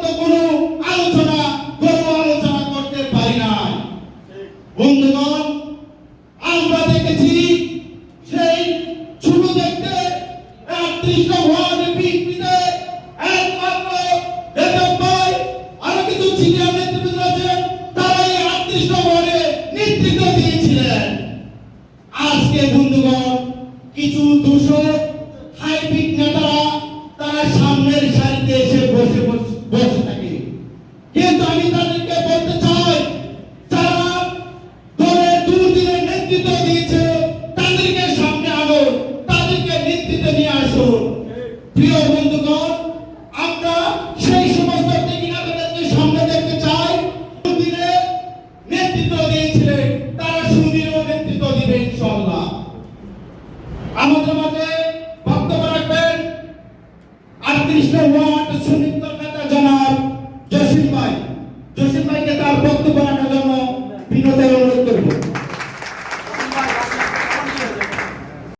তো কোনো আলোচনা করতে পারি না। বন্ধুগণ, আমরা দেখেছি সেই ছোট দেখতে ৩১ ওয়ার্ড বিএনপিতে একমাত্র বেগম ভাই আরো কিছু সিনিয়র নেতৃবৃন্দ আছেন, তারা এই ৩৮ ওয়ার্ডে নেতৃত্ব দিয়েছিলেন। আজকে বন্ধুগণ, কিছু দূষক হাইব্রিড নেতারা তারা সামনের সারিতে এসে বসে